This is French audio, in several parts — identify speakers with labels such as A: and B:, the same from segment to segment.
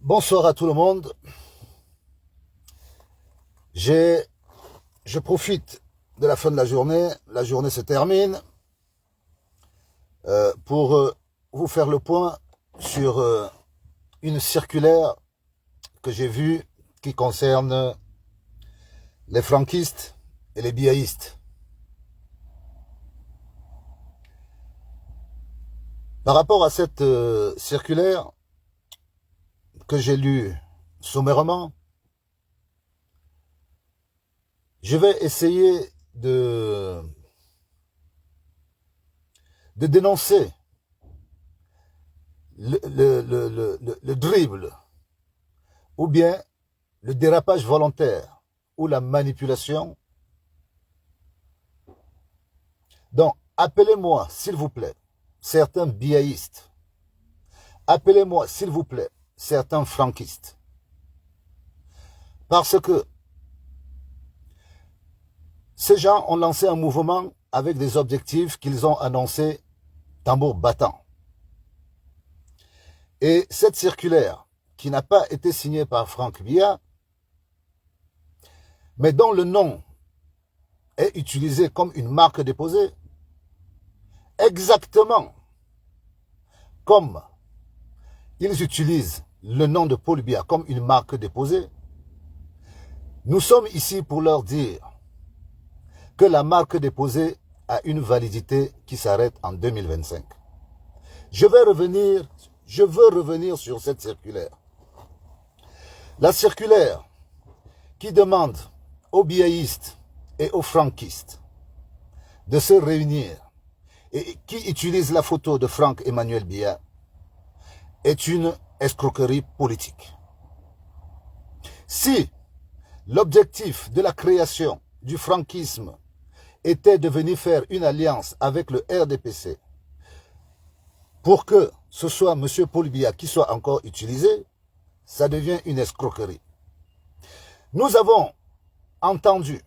A: Bonsoir à tout le monde. Je profite de la fin de la journée. La journée se termine pour vous faire le point sur une circulaire que j'ai vue qui concerne les franquistes et les biaïstes. Par rapport à cette circulaire que j'ai lue sommairement, je vais essayer de dénoncer le dribble ou bien le dérapage volontaire ou la manipulation. Donc, appelez-moi, s'il vous plaît, certains biaïstes. Appelez-moi, s'il vous plaît, certains franquistes. Parce que ces gens ont lancé un mouvement avec des objectifs qu'ils ont annoncés tambour battant. Et cette circulaire, qui n'a pas été signée par Franck Biya, mais dont le nom est utilisé comme une marque déposée, exactement comme ils utilisent le nom de Paul Biya comme une marque déposée, nous sommes ici pour leur dire que la marque déposée a une validité qui s'arrête en 2025. Je veux revenir sur cette circulaire. La circulaire qui demande aux biaïstes et aux franquistes de se réunir et qui utilise la photo de Franck Emmanuel Biya est une escroquerie politique. Si l'objectif de la création du franquisme était de venir faire une alliance avec le RDPC pour que ce soit M. Paul Biya qui soit encore utilisé, ça devient une escroquerie. Nous avons entendu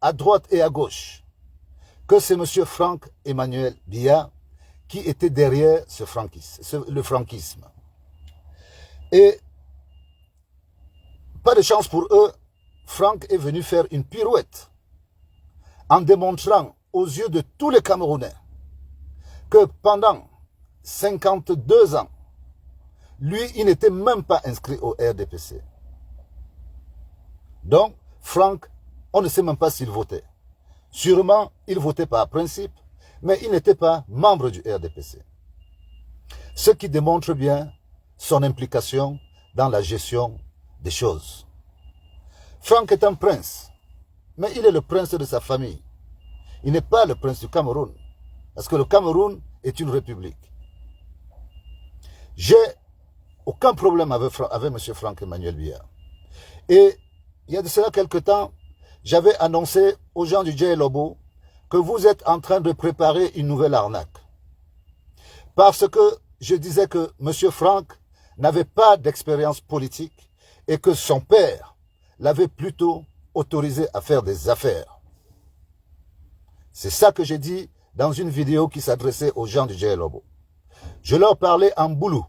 A: à droite et à gauche que c'est M. Franck Emmanuel Biya qui était derrière le franquisme. Et pas de chance pour eux, Franck est venu faire une pirouette en démontrant aux yeux de tous les Camerounais que pendant 52 ans, lui, il n'était même pas inscrit au RDPC. Donc, Franck, on ne sait même pas s'il votait. Sûrement, il votait par principe, mais il n'était pas membre du RDPC. Ce qui démontre bien son implication dans la gestion des choses. Franck est un prince, mais il est le prince de sa famille. Il n'est pas le prince du Cameroun, parce que le Cameroun est une république. J'ai aucun problème avec M. Franck Emmanuel Biya. Et il y a de cela quelque temps, j'avais annoncé aux gens du JLobo que vous êtes en train de préparer une nouvelle arnaque. Parce que je disais que M. Franck n'avait pas d'expérience politique et que son père l'avait plutôt autorisé à faire des affaires. C'est ça que j'ai dit dans une vidéo qui s'adressait aux gens du JLobo. Je leur parlais en boulou.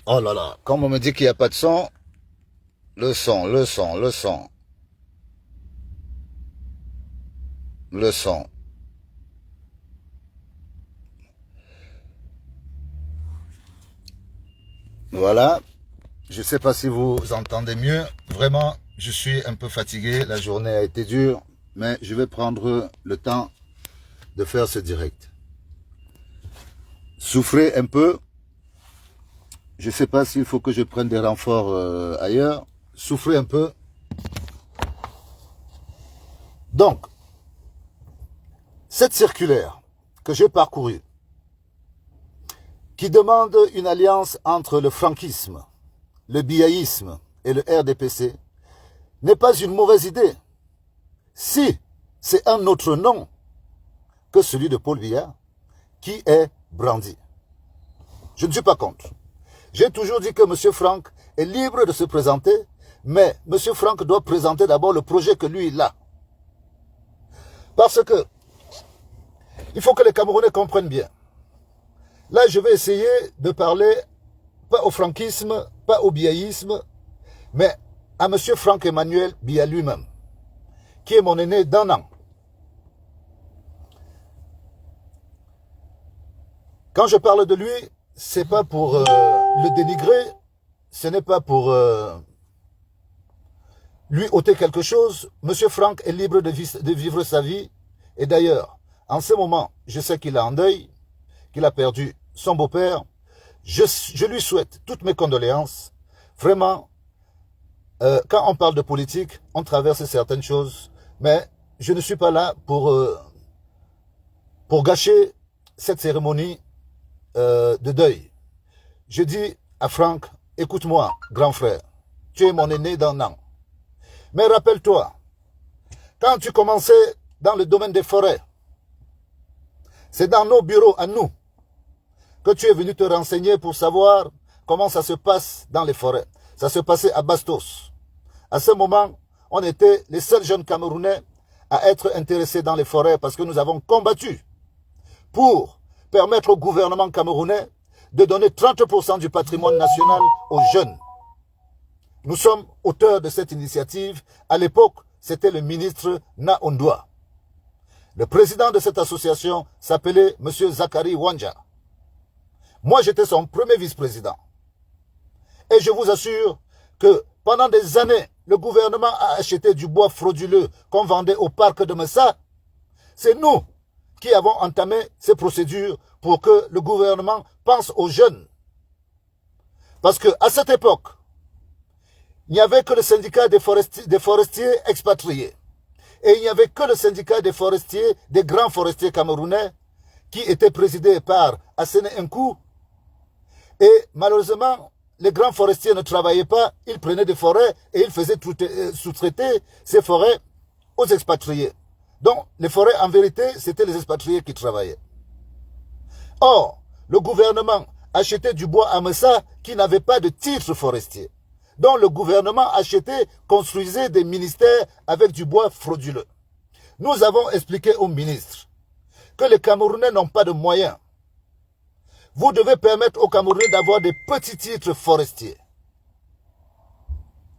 A: Oh là là, comme on me dit qu'il n'y a pas de son, le son. Voilà, je ne sais pas si vous entendez mieux. Vraiment, je suis un peu fatigué, la journée a été dure, mais je vais prendre le temps de faire ce direct. Souffrez un peu. Je ne sais pas s'il faut que je prenne des renforts ailleurs. Souffrez un peu. Donc, cette circulaire que j'ai parcourue, qui demande une alliance entre le franquisme, le biaïsme et le RDPC, n'est pas une mauvaise idée. Si c'est un autre nom que celui de Paul Biya qui est brandi. Je ne suis pas contre. J'ai toujours dit que M. Franck est libre de se présenter, mais M. Franck doit présenter d'abord le projet que lui, il a. Parce que il faut que les Camerounais comprennent bien. Là, je vais essayer de parler, pas au franquisme, pas au biaïsme, mais à M. Franck-Emmanuel Biya lui-même, qui est mon aîné d'un an. Quand je parle de lui, c'est pas pour le dénigrer, ce n'est pas pour lui ôter quelque chose. Monsieur Franck est libre de vivre sa vie. Et d'ailleurs, en ce moment, je sais qu'il est en deuil, qu'il a perdu son beau-père. Je lui souhaite toutes mes condoléances. Vraiment, quand on parle de politique, on traverse certaines choses. Mais je ne suis pas là pour gâcher cette cérémonie de deuil. Je dis à Franck, écoute-moi, grand frère, tu es mon aîné d'un an. Mais rappelle-toi, quand tu commençais dans le domaine des forêts, c'est dans nos bureaux à nous que tu es venu te renseigner pour savoir comment ça se passe dans les forêts. Ça se passait à Bastos. À ce moment, on était les seuls jeunes Camerounais à être intéressés dans les forêts parce que nous avons combattu pour permettre au gouvernement camerounais de donner 30% du patrimoine national aux jeunes. Nous sommes auteurs de cette initiative. À l'époque, c'était le ministre Na Ondua. Le président de cette association s'appelait M. Zakari Wanja. Moi, j'étais son premier vice-président. Et je vous assure que pendant des années, le gouvernement a acheté du bois frauduleux qu'on vendait au parc de Messa. C'est nous qui avons entamé ces procédures pour que le gouvernement pense aux jeunes. Parce qu'à cette époque, il n'y avait que le syndicat des forestiers expatriés. Et il n'y avait que le syndicat des forestiers, des grands forestiers camerounais, qui était présidé par Assene Nkou. Et malheureusement, les grands forestiers ne travaillaient pas, ils prenaient des forêts et ils faisaient sous-traiter ces forêts aux expatriés. Donc, les forêts, en vérité, c'était les expatriés qui travaillaient. Or, le gouvernement achetait du bois à Messa qui n'avait pas de titre forestier. Donc, le gouvernement achetait, construisait des ministères avec du bois frauduleux. Nous avons expliqué au ministre que les Camerounais n'ont pas de moyens. Vous devez permettre aux Camerounais d'avoir des petits titres forestiers.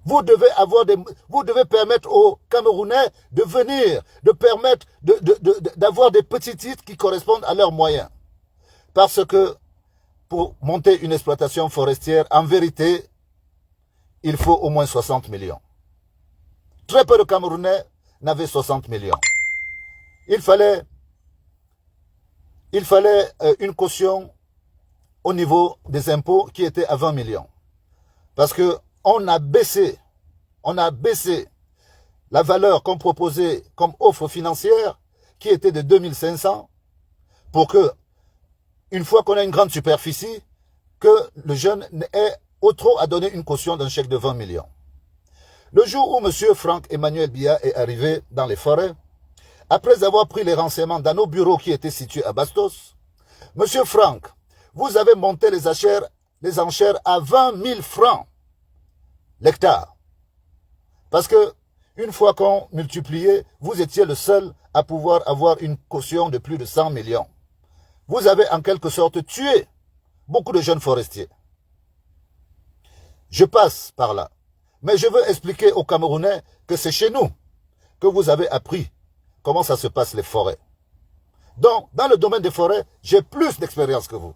A: Vous devez permettre aux Camerounais de venir, de permettre d'avoir des petits titres qui correspondent à leurs moyens. Parce que pour monter une exploitation forestière, en vérité, il faut au moins 60 millions. Très peu de Camerounais n'avaient 60 millions. Il fallait une caution au niveau des impôts qui était à 20 millions. Parce que on a baissé la valeur qu'on proposait comme offre financière qui était de 2500 pour que, une fois qu'on a une grande superficie, que le jeune ait au trop à donner une caution d'un chèque de 20 millions. Le jour où M. Franck-Emmanuel Biya est arrivé dans les forêts, après avoir pris les renseignements dans nos bureaux qui étaient situés à Bastos, M. Franck, vous avez monté les enchères à 20 000 francs l'hectare. Parce que, une fois qu'on multipliait, vous étiez le seul à pouvoir avoir une caution de plus de 100 millions. Vous avez en quelque sorte tué beaucoup de jeunes forestiers. Je passe par là. Mais je veux expliquer aux Camerounais que c'est chez nous que vous avez appris comment ça se passe les forêts. Donc, dans le domaine des forêts, j'ai plus d'expérience que vous.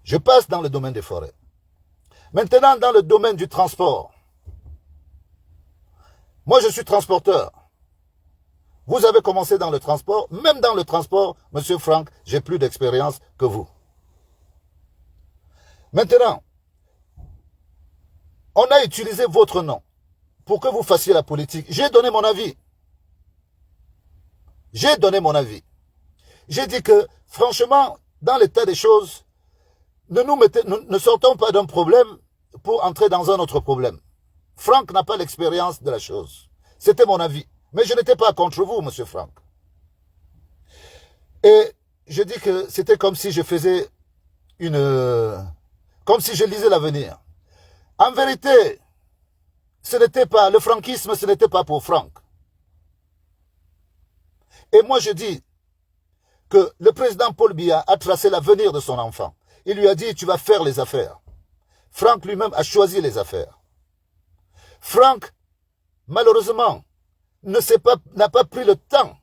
A: Je passe dans le domaine des forêts. Maintenant, dans le domaine du transport. Moi, je suis transporteur. Vous avez commencé dans le transport. Même dans le transport, Monsieur Franck, j'ai plus d'expérience que vous. Maintenant, on a utilisé votre nom pour que vous fassiez la politique. J'ai donné mon avis. J'ai donné mon avis. J'ai dit que, franchement, dans l'état des choses, ne sortons pas d'un problème pour entrer dans un autre problème. Franck n'a pas l'expérience de la chose. C'était mon avis. Mais je n'étais pas contre vous, monsieur Franck. Et je dis que c'était comme si je faisais comme si je lisais l'avenir. En vérité, le franquisme, ce n'était pas pour Franck. Et moi, je dis que le président Paul Biya a tracé l'avenir de son enfant. Il lui a dit, tu vas faire les affaires. Franck lui-même a choisi les affaires. Franck, malheureusement, n'a pas pris le temps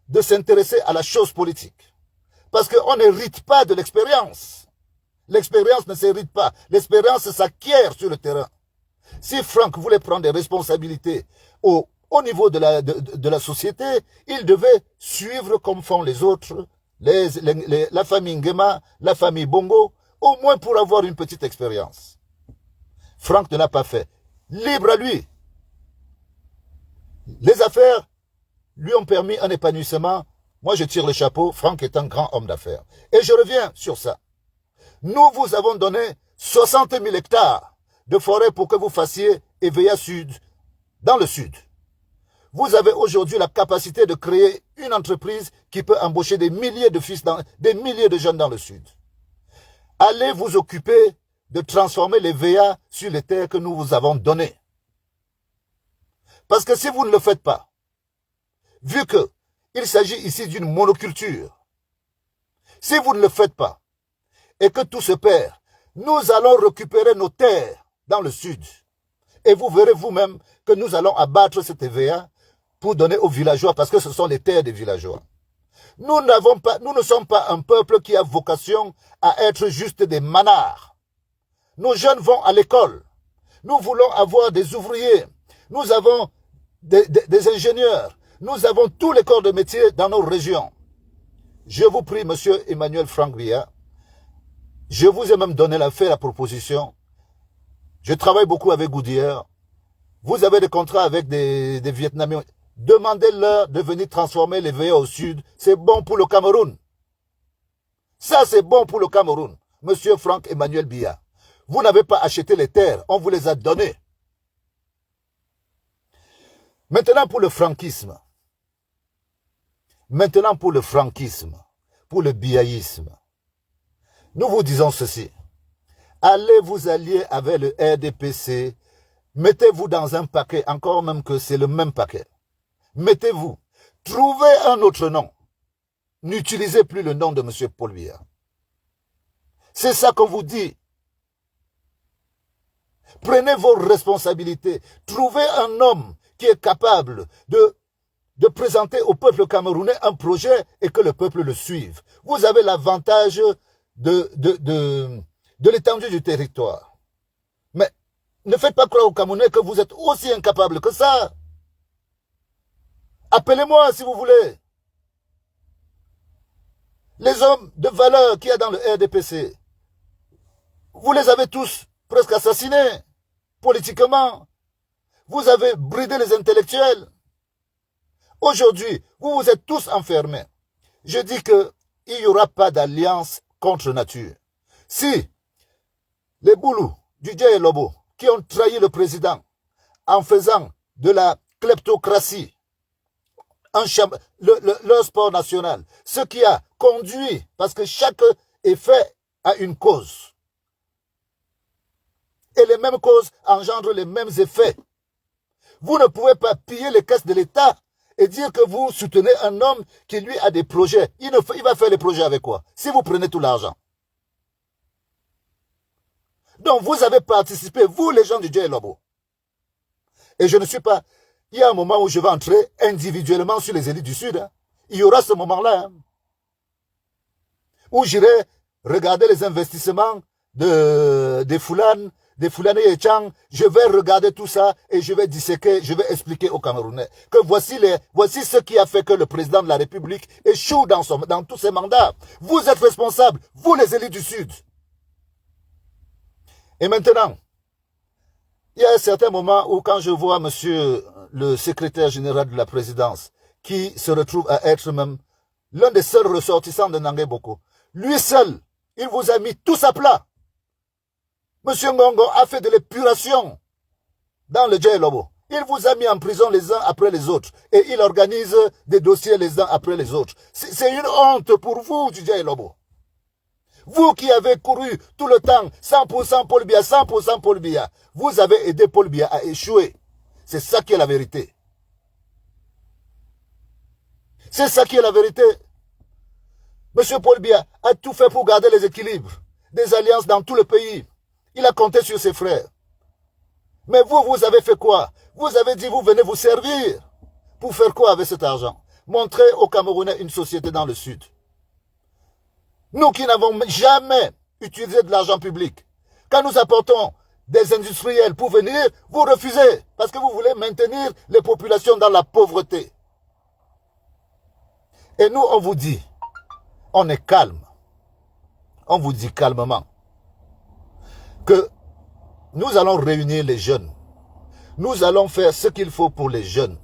A: de s'intéresser à la chose politique. Parce qu'on n'hérite pas de l'expérience. L'expérience ne s'hérite pas. L'expérience s'acquiert sur le terrain. Si Franck voulait prendre des responsabilités au niveau de la société, il devait suivre comme font les autres, la famille Nguema, la famille Bongo, au moins pour avoir une petite expérience. Franck ne l'a pas fait. Libre à lui. Les affaires lui ont permis un épanouissement. Moi, je tire le chapeau. Franck est un grand homme d'affaires. Et je reviens sur ça. Nous vous avons donné 60 000 hectares de forêt pour que vous fassiez EVA Sud, dans le Sud. Vous avez aujourd'hui la capacité de créer une entreprise qui peut embaucher des milliers de fils, des milliers de jeunes dans le Sud. Allez vous occuper de transformer les VA sur les terres que nous vous avons données. Parce que si vous ne le faites pas, vu qu'il s'agit ici d'une monoculture, si vous ne le faites pas, et que tout se perd, nous allons récupérer nos terres dans le Sud. Et vous verrez vous-même que nous allons abattre cette EVA pour donner aux villageois, parce que ce sont les terres des villageois. Nous ne sommes pas un peuple qui a vocation à être juste des manards. Nos jeunes vont à l'école. Nous voulons avoir des ouvriers. Nous avons des ingénieurs. Nous avons tous les corps de métier dans nos régions. Je vous prie, monsieur Emmanuel Franck Biya, je vous ai même donné la proposition. Je travaille beaucoup avec Goodyear. Vous avez des contrats avec des Vietnamiens. Demandez-leur de venir transformer les VA au Sud. C'est bon pour le Cameroun. Ça, c'est bon pour le Cameroun. Monsieur Franck Emmanuel Biya. Vous n'avez pas acheté les terres. On vous les a données. Maintenant, pour le franquisme. Maintenant, pour le franquisme. Pour le biaïsme. Nous vous disons ceci. Allez vous allier avec le RDPC. Mettez-vous dans un paquet, encore même que c'est le même paquet. Mettez-vous. Trouvez un autre nom. N'utilisez plus le nom de M. Paul Biya. C'est ça qu'on vous dit. Prenez vos responsabilités. Trouvez un homme qui est capable de présenter au peuple camerounais un projet et que le peuple le suive. Vous avez l'avantage de l'étendue du territoire. Mais ne faites pas croire aux Camerounais que vous êtes aussi incapable que ça. Appelez-moi si vous voulez. Les hommes de valeur qu'il y a dans le RDPC, vous les avez tous presque assassinés politiquement. Vous avez bridé les intellectuels. Aujourd'hui, vous vous êtes tous enfermés. Je dis qu'il n'y aura pas d'alliance contre nature. Si les boulous du Djé Lobo qui ont trahi le président en faisant de la kleptocratie leur sport national, ce qui a conduit, parce que chaque effet a une cause. Et les mêmes causes engendrent les mêmes effets. Vous ne pouvez pas piller les caisses de l'État et dire que vous soutenez un homme qui lui a des projets. Il va faire les projets avec quoi? Si vous prenez tout l'argent. Donc vous avez participé, vous les gens du Djé Lobo. Et je ne suis pas... Il y a un moment où je vais entrer individuellement sur les élites du Sud. Hein. Il y aura ce moment-là. Hein, où j'irai regarder les investissements des Foulanes, des Foulanes et Tchang. Je vais regarder tout ça et je vais disséquer, je vais expliquer aux Camerounais que voici ce qui a fait que le président de la République échoue dans tous ses mandats. Vous êtes responsables, vous les élites du Sud. Et maintenant, il y a un certain moment où quand je vois monsieur le secrétaire général de la présidence, qui se retrouve à être même l'un des seuls ressortissants de Nangué Boko, lui seul, il vous a mis tous à plat. Monsieur Ngongo a fait de l'épuration dans le Djé Lobo. Il vous a mis en prison les uns après les autres. Et il organise des dossiers les uns après les autres. C'est une honte pour vous, Djé Lobo. Vous qui avez couru tout le temps, 100% Paul Biya, 100% Paul Biya, vous avez aidé Paul Biya à échouer. C'est ça qui est la vérité. C'est ça qui est la vérité. M. Paul Biya a tout fait pour garder les équilibres des alliances dans tout le pays. Il a compté sur ses frères. Mais vous, vous avez fait quoi? Vous avez dit, vous venez vous servir. Pour faire quoi avec cet argent? Montrer aux Camerounais une société dans le Sud. Nous qui n'avons jamais utilisé de l'argent public, quand nous apportons des industriels pour venir, vous refusez parce que vous voulez maintenir les populations dans la pauvreté. Et nous, on vous dit, on est calme. On vous dit calmement que nous allons réunir les jeunes. Nous allons faire ce qu'il faut pour les jeunes.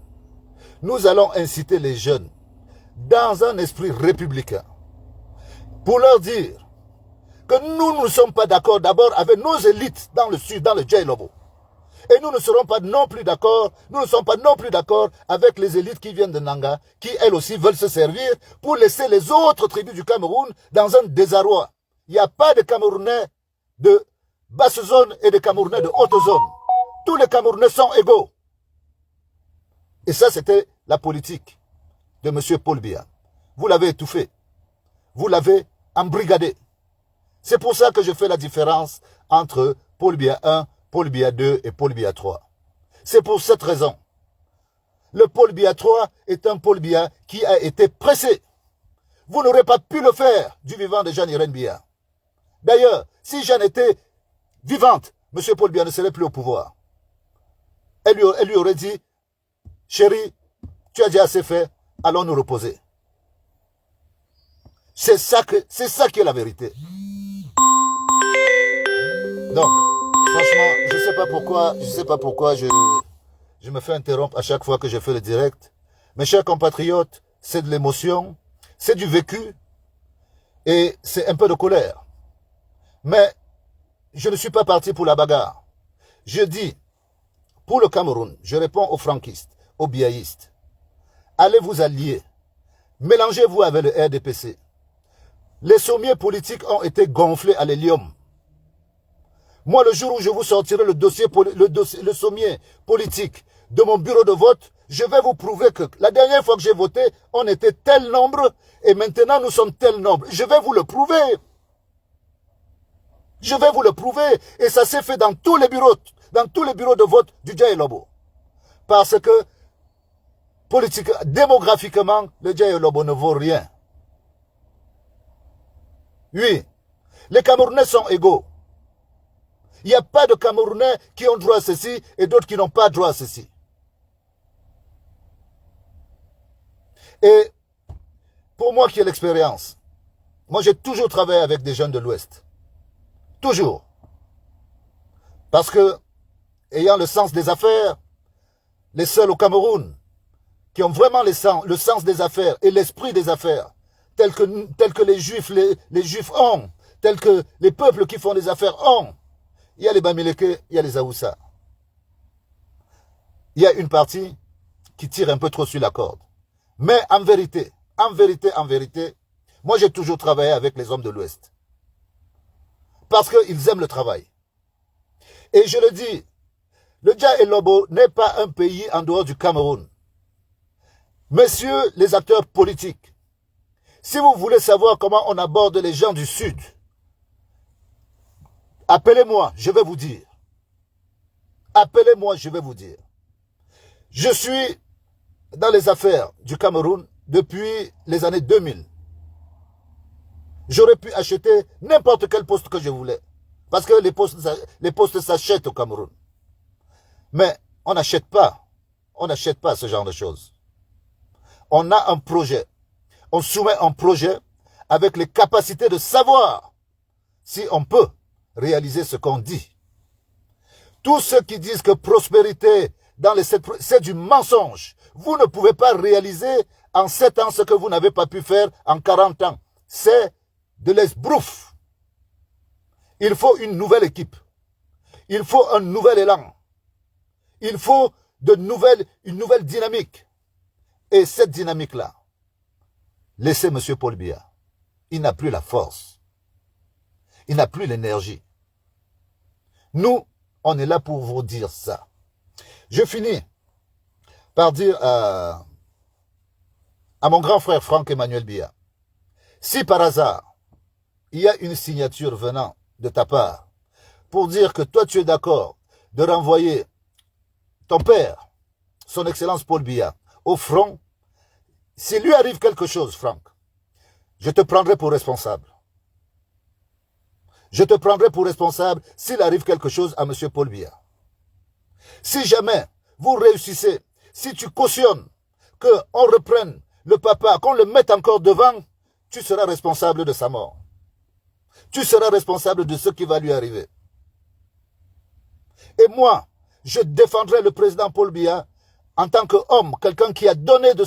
A: Nous allons inciter les jeunes dans un esprit républicain pour leur dire que nous ne sommes pas d'accord d'abord avec nos élites dans le Sud, dans le Djai-Lobo. Et nous ne serons pas non plus d'accord, nous ne sommes pas non plus d'accord avec les élites qui viennent de Nanga, qui elles aussi veulent se servir pour laisser les autres tribus du Cameroun dans un désarroi. Il n'y a pas de Camerounais de basse zone et de Camerounais de haute zone. Tous les Camerounais sont égaux. Et ça, c'était la politique de M. Paul Biya. Vous l'avez étouffé. Vous l'avez embrigadé. C'est pour ça que je fais la différence entre Paul Biya 1, Paul Biya 2 et Paul Biya 3. C'est pour cette raison. Le Paul Biya 3 est un Paul Biya qui a été pressé. Vous n'aurez pas pu le faire du vivant de Jeanne-Irène Biya. D'ailleurs, si Jeanne était vivante, M. Paul Biya ne serait plus au pouvoir. Elle lui aurait dit, chérie, tu as déjà assez fait, allons nous reposer. C'est ça qui est la vérité. Donc, franchement, je ne sais pas pourquoi je me fais interrompre à chaque fois que je fais le direct. Mes chers compatriotes, c'est de l'émotion, c'est du vécu et c'est un peu de colère. Mais je ne suis pas parti pour la bagarre. Je dis, pour le Cameroun, je réponds aux franquistes, aux biaïstes. Allez vous allier. Mélangez-vous avec le RDPC. Les sommiers politiques ont été gonflés à l'hélium. Moi, le jour où je vous sortirai le sommier politique de mon bureau de vote, je vais vous prouver que la dernière fois que j'ai voté, on était tel nombre et maintenant nous sommes tel nombre. Je vais vous le prouver. Je vais vous le prouver. Et ça s'est fait dans tous les bureaux de vote du Djai-Lobo. Parce que, démographiquement, le Djai-Lobo ne vaut rien. Oui, les Camerounais sont égaux. Il n'y a pas de Camerounais qui ont droit à ceci et d'autres qui n'ont pas droit à ceci. Et pour moi qui ai l'expérience, moi j'ai toujours travaillé avec des jeunes de l'Ouest. Toujours. Parce que, ayant le sens des affaires, les seuls au Cameroun qui ont vraiment le sens des affaires et l'esprit des affaires, tel que les Juifs ont, tel que les peuples qui font des affaires ont. Il y a les Bamileke, il y a les Aoussa. Il y a une partie qui tire un peu trop sur la corde. Mais en vérité, moi j'ai toujours travaillé avec les hommes de l'Ouest. Parce qu'ils aiment le travail. Et je le dis, le Djai-Lobo n'est pas un pays en dehors du Cameroun. Messieurs les acteurs politiques, si vous voulez savoir comment on aborde les gens du Sud, appelez-moi, je vais vous dire. Appelez-moi, je vais vous dire. Je suis dans les affaires du Cameroun depuis les années 2000. J'aurais pu acheter n'importe quel poste que je voulais. Parce que les postes s'achètent au Cameroun. Mais on n'achète pas. On n'achète pas ce genre de choses. On a un projet. On soumet un projet avec les capacités de savoir si on peut réaliser ce qu'on dit. Tous ceux qui disent que prospérité dans les 7, c'est du mensonge. Vous ne pouvez pas réaliser en 7 ans ce que vous n'avez pas pu faire en 40 ans. C'est de l'esbrouf. Il faut une nouvelle équipe. Il faut un nouvel élan. Il faut une nouvelle dynamique. Et cette dynamique-là, laissez M. Paul Biya. Il n'a plus la force. Il n'a plus l'énergie. Nous, on est là pour vous dire ça. Je finis par dire à mon grand frère Franck Emmanuel Biya, Si par hasard, il y a une signature venant de ta part pour dire que toi tu es d'accord de renvoyer ton père, son Excellence Paul Biya, au front, s'il lui arrive quelque chose, Franck, je te prendrai pour responsable. Je te prendrai pour responsable s'il arrive quelque chose à M. Paul Biya. Si jamais vous réussissez, si tu cautionnes qu'on reprenne le papa, qu'on le mette encore devant, tu seras responsable de sa mort. Tu seras responsable de ce qui va lui arriver. Et moi, je défendrai le président Paul Biya en tant qu'homme, quelqu'un qui a donné de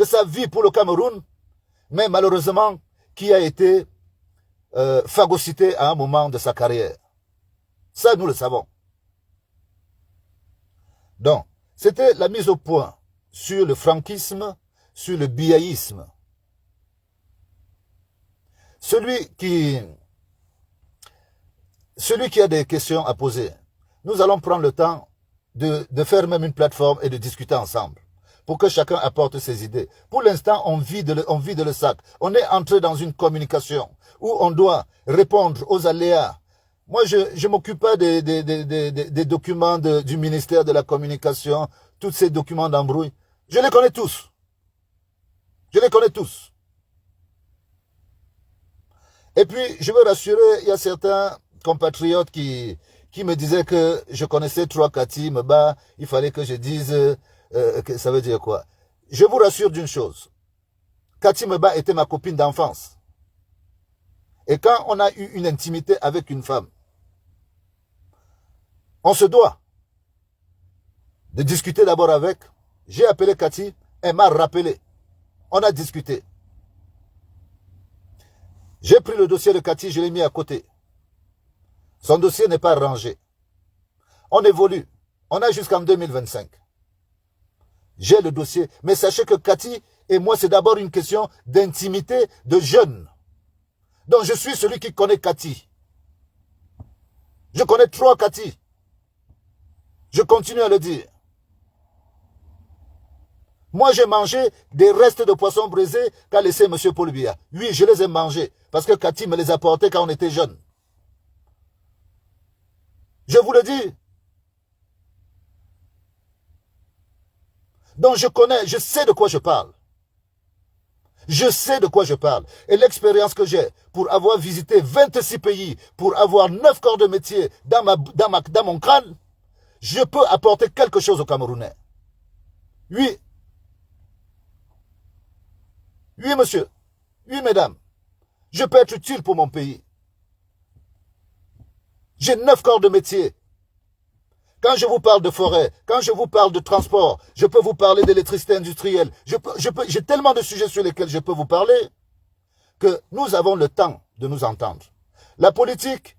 A: sa vie pour le Cameroun, mais malheureusement qui a été phagocyté à un moment de sa carrière. Ça, nous le savons. Donc, c'était la mise au point sur le franquisme, sur le biaïsme. Celui qui a des questions à poser, nous allons prendre le temps de faire même une plateforme et de discuter ensemble pour que chacun apporte ses idées. Pour l'instant, on vide le sac. On est entré dans une communication où on doit répondre aux aléas. Moi, je ne m'occupe pas des documents du ministère de la Communication, tous ces documents d'embrouille. Je les connais tous. Je les connais tous. Et puis, je veux rassurer, il y a certains compatriotes qui me disaient que je connaissais trois Cathy Meba, il fallait que je dise que ça veut dire quoi. Je vous rassure d'une chose. Cathy Meba était ma copine d'enfance. Et quand on a eu une intimité avec une femme, on se doit de discuter d'abord avec. J'ai appelé Cathy, elle m'a rappelé. On a discuté. J'ai pris le dossier de Cathy, je l'ai mis à côté. Son dossier n'est pas rangé. On évolue. On a jusqu'en 2025. J'ai le dossier. Mais sachez que Cathy et moi, c'est d'abord une question d'intimité de jeunes. Donc je suis celui qui connaît Cathy. Je connais trois Cathy. Je continue à le dire. Moi, j'ai mangé des restes de poisson brisé qu'a laissé M. Paul Biya. Oui, je les ai mangés parce que Cathy me les a portés quand on était jeunes. Je vous le dis. Donc je connais, je sais de quoi je parle. Je sais de quoi je parle. Et l'expérience que j'ai pour avoir visité 26 pays, pour avoir 9 corps de métier dans mon crâne, je peux apporter quelque chose aux Camerounais. Oui. Oui, monsieur. Oui, mesdames. Je peux être utile pour mon pays. J'ai 9 corps de métier. Quand je vous parle de forêt, quand je vous parle de transport, je peux vous parler d'électricité industrielle. J'ai tellement de sujets sur lesquels je peux vous parler que nous avons le temps de nous entendre. La politique,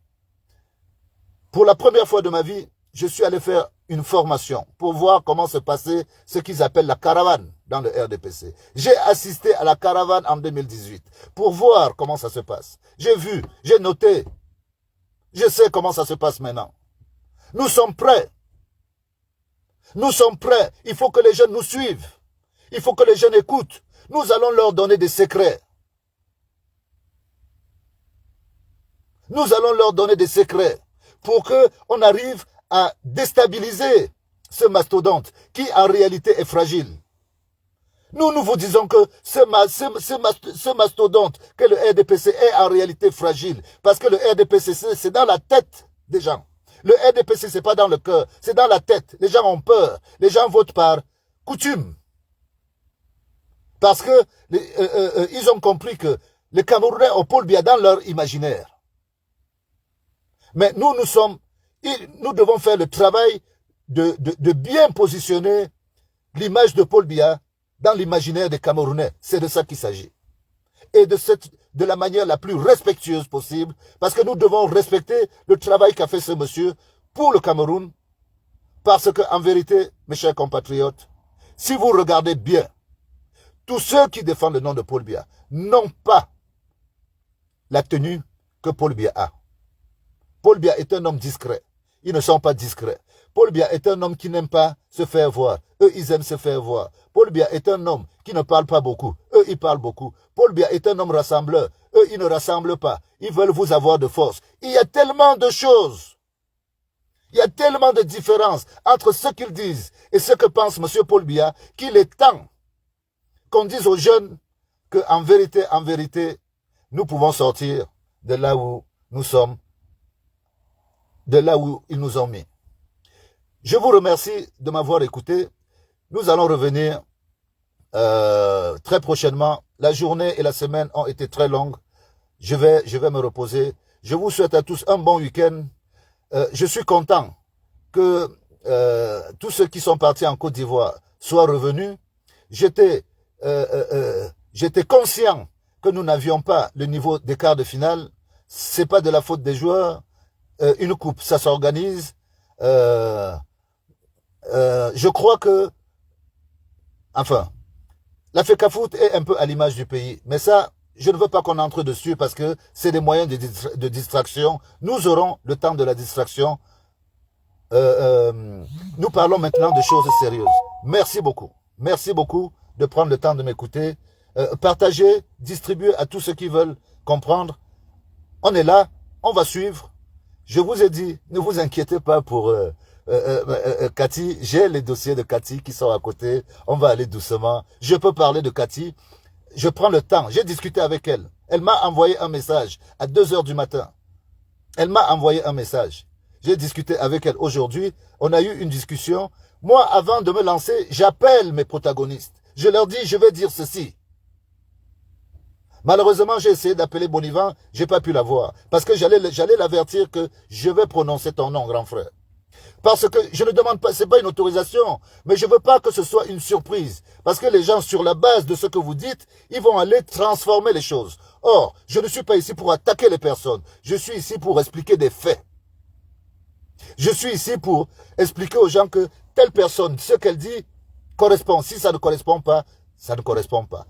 A: pour la première fois de ma vie, je suis allé faire une formation pour voir comment se passait ce qu'ils appellent la caravane dans le RDPC. J'ai assisté à la caravane en 2018 pour voir comment ça se passe. J'ai vu, j'ai noté. Je sais comment ça se passe maintenant. Nous sommes prêts. Nous sommes prêts. Il faut que les jeunes nous suivent. Il faut que les jeunes écoutent. Nous allons leur donner des secrets. Nous allons leur donner des secrets pour qu'on arrive à déstabiliser ce mastodonte qui en réalité est fragile. Nous vous disons que ce mastodonte que le RDPC est en réalité fragile parce que le RDPC c'est dans la tête des gens. Le RDPC, c'est pas dans le cœur, c'est dans la tête. Les gens ont peur. Les gens votent par coutume. Parce que ils ont compris que les Camerounais ont Paul Biya dans leur imaginaire. Mais nous devons faire le travail de bien positionner l'image de Paul Biya dans l'imaginaire des Camerounais. C'est de ça qu'il s'agit. Et de la manière la plus respectueuse possible, parce que nous devons respecter le travail qu'a fait ce monsieur pour le Cameroun, parce que, en vérité, mes chers compatriotes, si vous regardez bien, tous ceux qui défendent le nom de Paul Biya n'ont pas la tenue que Paul Biya a. Paul Biya est un homme discret. Ils ne sont pas discrets. Paul Biya est un homme qui n'aime pas se faire voir. Eux, ils aiment se faire voir. Paul Biya est un homme qui ne parle pas beaucoup. Eux, eux, ils parlent beaucoup. Paul Biya est un homme rassembleur. Eux, ils ne rassemblent pas. Ils veulent vous avoir de force. Il y a tellement de choses. Il y a tellement de différences entre ce qu'ils disent et ce que pense M. Paul Biya qu'il est temps qu'on dise aux jeunes qu'en vérité, nous pouvons sortir de là où nous sommes, de là où ils nous ont mis. Je vous remercie de m'avoir écouté. Nous allons revenir très prochainement. La journée et la semaine ont été très longues. Je vais me reposer. Je vous souhaite à tous un bon week-end. Je suis content que tous ceux qui sont partis en Côte d'Ivoire soient revenus. J'étais conscient que nous n'avions pas le niveau des quarts de finale. C'est pas de la faute des joueurs. Une coupe, ça s'organise. Je crois que, enfin, la FECAFOOT est un peu à l'image du pays. Mais ça, je ne veux pas qu'on entre dessus parce que c'est des moyens de distraction. Nous aurons le temps de la distraction. Nous parlons maintenant de choses sérieuses. Merci beaucoup. Merci beaucoup de prendre le temps de m'écouter. Partagez, distribuez à tous ceux qui veulent comprendre. On est là, on va suivre. Je vous ai dit, ne vous inquiétez pas pour Cathy. J'ai les dossiers de Cathy qui sont à côté. On va aller doucement. Je peux parler de Cathy. Je prends le temps. J'ai discuté avec elle. Elle m'a envoyé un message à 2 heures du matin. Elle m'a envoyé un message. J'ai discuté avec elle aujourd'hui. On a eu une discussion. Moi, avant de me lancer, j'appelle mes protagonistes. Je leur dis, je vais dire ceci. Malheureusement, j'ai essayé d'appeler Bonivan, j'ai pas pu la voir. Parce que j'allais l'avertir que je vais prononcer ton nom, grand frère. Parce que je ne demande pas, c'est pas une autorisation, mais je veux pas que ce soit une surprise. Parce que les gens, sur la base de ce que vous dites, ils vont aller transformer les choses. Or, je ne suis pas ici pour attaquer les personnes. Je suis ici pour expliquer des faits. Je suis ici pour expliquer aux gens que telle personne, ce qu'elle dit, correspond. Si ça ne correspond pas, ça ne correspond pas.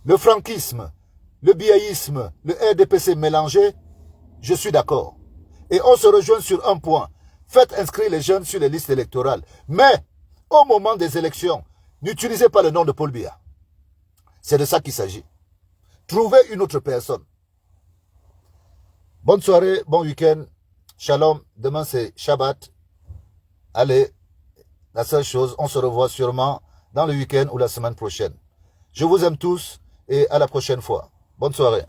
A: Le franquisme, le biaïsme, le RDPC mélangé, je suis d'accord. Et on se rejoint sur un point. Faites inscrire les jeunes sur les listes électorales. Mais, au moment des élections, n'utilisez pas le nom de Paul Biya. C'est de ça qu'il s'agit. Trouvez une autre personne. Bonne soirée, bon week-end. Shalom. Demain, c'est Shabbat. Allez, la seule chose, on se revoit sûrement dans le week-end ou la semaine prochaine. Je vous aime tous et à la prochaine fois. Bonne soirée.